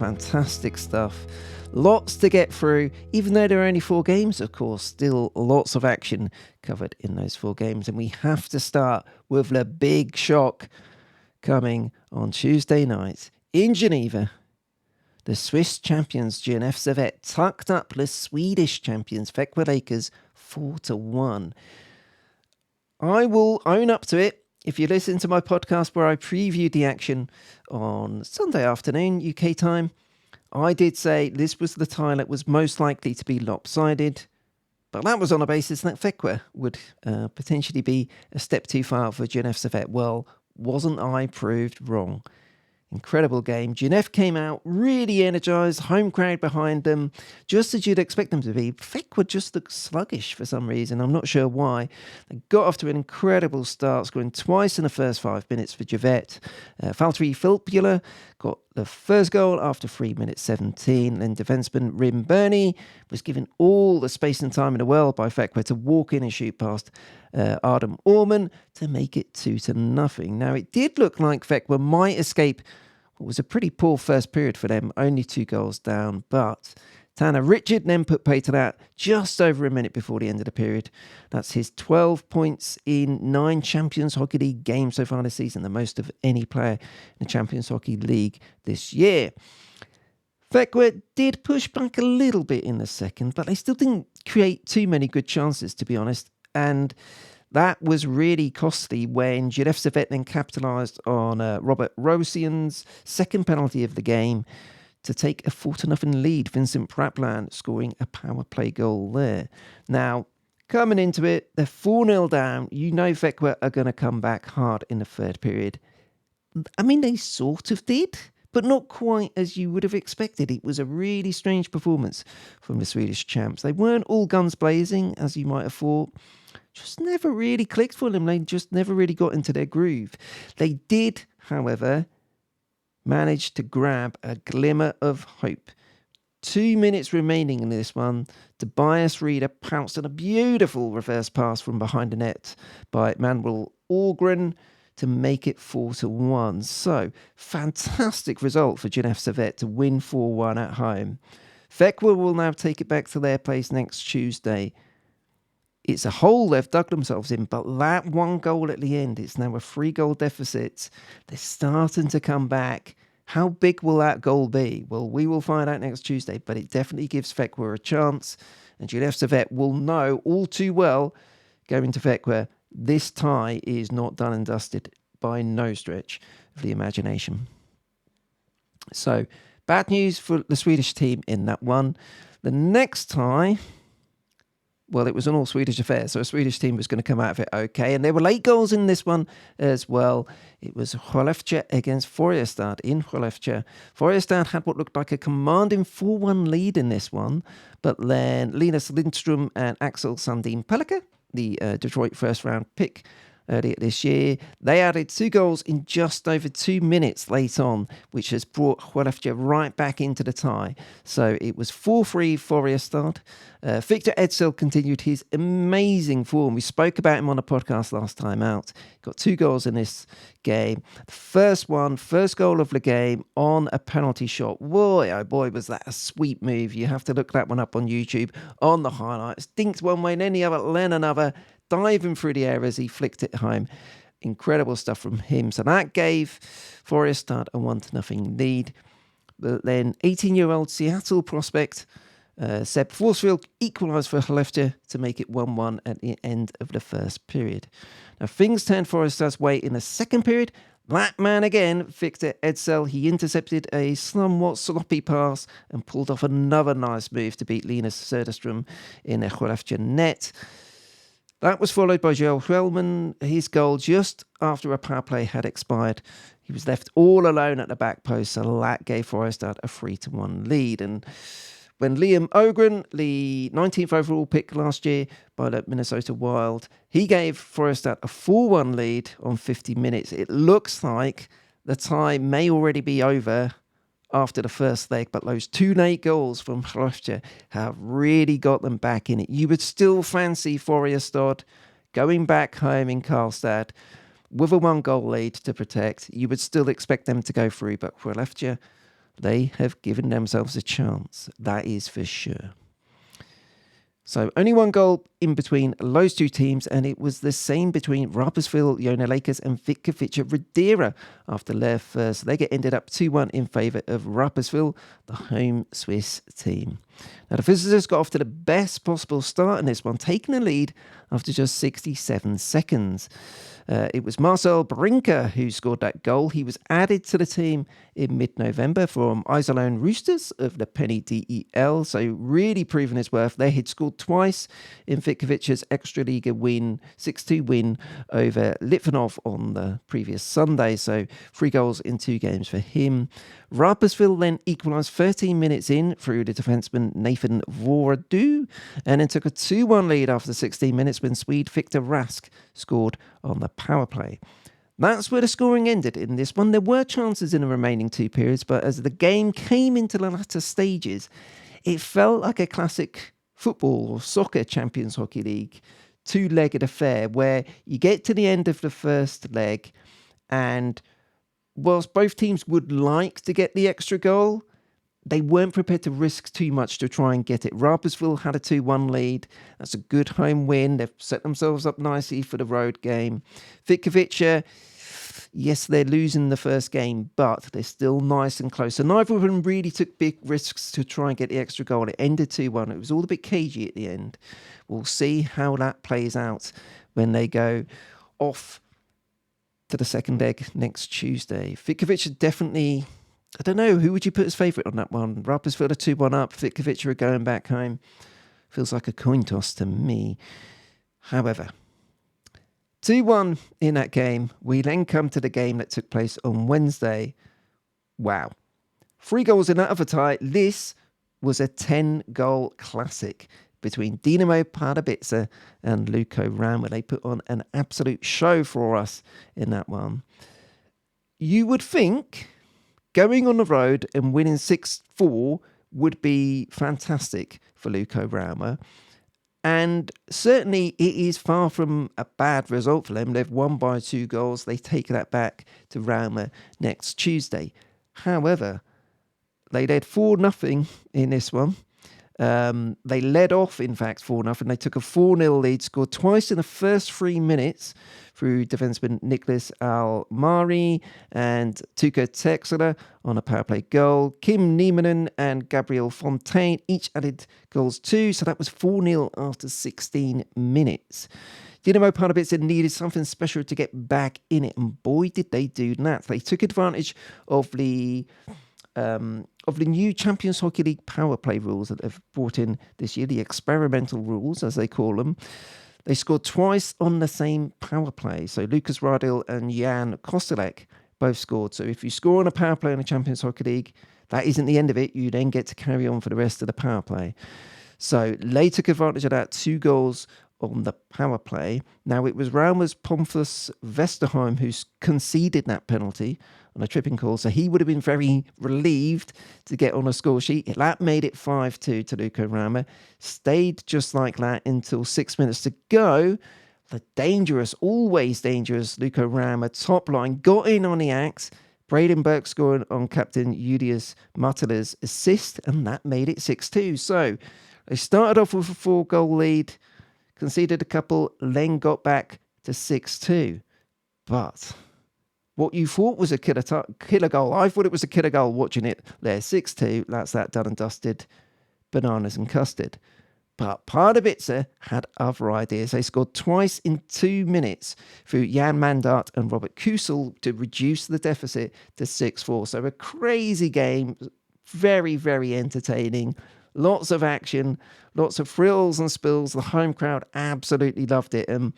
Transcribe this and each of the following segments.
Fantastic stuff. Lots to get through, even though there are only 4 games, of course, still lots of action covered in those 4 games. And we have to start with the big shock coming on Tuesday night in Geneva. The Swiss champions Genève-Servette tucked up the Swedish champions Växjö Lakers 4-1. I will own up to it. If you listen to my podcast where I previewed the action on Sunday afternoon, UK time, I did say this was the tie that was most likely to be lopsided, but that was on a basis that Växjö would potentially be a step too far for Genève-Servette. Well, wasn't I proved wrong? Incredible game. Genève came out really energised, home crowd behind them, just as you'd expect them to be. Växjö just looked sluggish for some reason. I'm not sure why. They got off to an incredible start, scoring twice in the first 5 minutes for Servette. Valtteri Filppula got the first goal after 3 minutes 17. Then defenceman Rim Burney was given all the space and time in the world by Växjö to walk in and shoot past Adam Orman to make it 2-0. Now, it did look like Växjö might escape what was a pretty poor first period for them, only 2 goals down, but Tanner Richard then put pay to that just over a minute before the end of the period. That's his 12 points in 9 Champions Hockey League games so far this season, the most of any player in the Champions Hockey League this year. Växjö did push back a little bit in the second, but they still didn't create too many good chances, to be honest. And that was really costly when Genève-Servette then capitalised on Robert Rosian's second penalty of the game to take a 4-0 lead. Vincent Praplan scoring a power play goal there. Now, coming into it, they're 4-0 down. You know Växjö are going to come back hard in the third period. I mean, they sort of did, but not quite as you would have expected. It was a really strange performance from the Swedish champs. They weren't all guns blazing, as you might have thought. Just never really clicked for them. They just never really got into their groove. They did, however, manage to grab a glimmer of hope. 2 minutes remaining in this one. Tobias Ridera pounced on a beautiful reverse pass from behind the net by Manuel Ågren to make it 4-1. So, fantastic result for Genève-Servette to win 4-1 at home. Växjö will now take it back to their place next Tuesday. It's a hole they've dug themselves in, but that 1 goal at the end, it's now a 3-goal deficit. They're starting to come back. How big will that goal be? Well, we will find out next Tuesday, but it definitely gives Växjö a chance. And Genève-Servette will know all too well, going to Växjö, this tie is not done and dusted by no stretch of the imagination. So, bad news for the Swedish team in that one. The next tie, well, it was an all-Swedish affair, so a Swedish team was going to come out of it okay. And there were late goals in this one as well. It was Skellefteå against Färjestad in Skellefteå. Färjestad had what looked like a commanding 4-1 lead in this one, but then Linus Lindström and Axel Sandin Pellikka, the Detroit first-round pick earlier this year, they added 2 goals in just over 2 minutes late on, which has brought Skellefteå right back into the tie. So it was 4-3 Färjestad. Victor Ejdsell continued his amazing form. We spoke about him on a podcast last time out. Got 2 goals in this game. The first goal of the game on a penalty shot. Boy, oh boy, was that a sweet move. You have to look that one up on YouTube on the highlights. Dinked one way and then the other, then another. Diving through the air as he flicked it home. Incredible stuff from him. So that gave Färjestad a 1-0 lead. But then 18-year-old Seattle prospect Seb Forsfield equalised for Skellefteå to make it 1-1 at the end of the first period. Now things turned Färjestad's way in the second period. That man again, Victor Ejdsell, he intercepted a somewhat sloppy pass and pulled off another nice move to beat Linus Söderström in a Skellefteå net. That was followed by Joel Schwellman, his goal just after a power play had expired. He was left all alone at the back post, so that gave Färjestad a 3-1 lead. And when Liam Ogren, the 19th overall pick last year by the Minnesota Wild, he gave Färjestad a 4-1 lead on 50 minutes. It looks like the tie may already be over after the first leg, but those 2 late goals from Skellefteå have really got them back in it. You would still fancy Färjestad going back home in Karlstad with a 1-goal lead to protect. You would still expect them to go through, but Skellefteå, they have given themselves a chance. That is for sure. So only one goal in between those two teams, and it was the same between Rapperswil-Jona Lakers and Vítkovice Ridera after their first leg. It ended up 2-1 in favour of Rapperswil, the home Swiss team. Now the visitors got off to the best possible start in this one, taking the lead after just 67 seconds. It was Marcel Brinker who scored that goal. He was added to the team in mid-November from Iserlohn Roosters of the Penny DEL, so really proving his worth. They had scored twice in Vítkovice's Extraliga win, 6-2 win over Litvinov on the previous Sunday, so 3 goals in 2 games for him. Rapperswil then equalised 13 minutes in through the defenceman Nathan Voradu, and then took a 2-1 lead after 16 minutes when Swede Victor Rask scored on the power play. That's where the scoring ended in this one. There were chances in the remaining 2 periods, but as the game came into the latter stages, it felt like a classic football or soccer Champions Hockey League 2-legged affair where you get to the end of the first leg, and whilst both teams would like to get the extra goal, they weren't prepared to risk too much to try and get it. Rapperswil had a 2-1 lead. That's a good home win. They've set themselves up nicely for the road game. Vítkovice, yes, they're losing the first game, but they're still nice and close. So neither of them really took big risks to try and get the extra goal. It ended 2-1. It was all a bit cagey at the end. We'll see how that plays out when they go off to the second leg next Tuesday. Vítkovice definitely, I don't know, who would you put as favourite on that one? Rapperswil are 2-1 up, Vítkovice are going back home. Feels like a coin toss to me. However, 2-1 in that game. We then come to the game that took place on Wednesday. Wow. 3 goals in that other tie. This was a 10-goal classic between Dynamo Pardubice and Lukko Rauma. They put on an absolute show for us in that one. You would think going on the road and winning 6-4 would be fantastic for Lukko Rauma. And certainly it is far from a bad result for them. They've won by 2 goals. They take that back to Rauma next Tuesday. However, they led 4-0 in this one. They led off, in fact, 4-0. They took a 4-0 lead, scored twice in the first 3 minutes through defenseman Nicholas Almari and Tuukka Texeler on a power play goal. Kim Nieminen and Gabriel Fontaine each added goals too, so that was 4-0 after 16 minutes. Dynamo Pardubice needed something special to get back in it, and boy did they do that. They took advantage of the new Champions Hockey League power play rules that they've brought in this year, the experimental rules, as they call them. They scored twice on the same power play. So Lucas Radil and Jan Kostelek both scored. So if you score on a power play in the Champions Hockey League, that isn't the end of it. You then get to carry on for the rest of the power play. So they took advantage of that, 2 goals on the power play. Now, it was Rauma's Pontus Westerholm who conceded that penalty on a tripping call, so he would have been very relieved to get on a score sheet. That made it 5-2 to Lukko Rauma. Stayed just like that until 6 minutes to go. The dangerous, always dangerous Lukko Rauma top line got in on the axe. Braden Burke scored on captain Julius Martela's assist, and that made it 6-2. So they started off with a 4-goal lead, conceded a couple, then got back to 6-2. But what you thought was a killer goal, I thought it was a killer goal watching it there. 6-2, that's that done and dusted. Bananas and custard. But Pardubice had other ideas. They scored twice in 2 minutes through Jan Mandart and Robert Kusel to reduce the deficit to 6-4. So a crazy game, very, very entertaining. Lots of action, lots of frills and spills. The home crowd absolutely loved it. And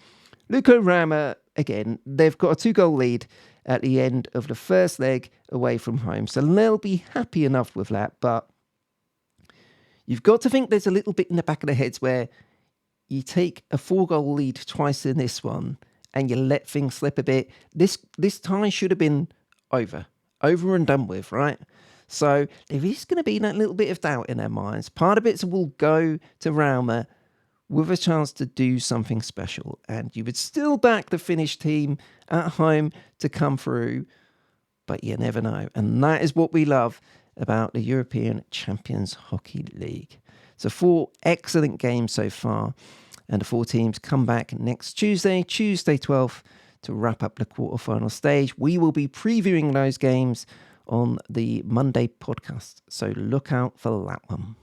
Lukko Rauma, again, they've got a 2-goal lead at the end of the first leg away from home. So they'll be happy enough with that. But you've got to think there's a little bit in the back of their heads where you take a 4-goal lead twice in this one and you let things slip a bit. This tie should have been over and done with, right? So there is going to be that little bit of doubt in their minds. Pardubice will go to Rauma with a chance to do something special. And you would still back the Finnish team at home to come through, but you never know. And that is what we love about the European Champions Hockey League. So 4 excellent games so far, and the 4 teams come back next Tuesday 12th, to wrap up the quarterfinal stage. We will be previewing those games on the Monday podcast, so look out for that one.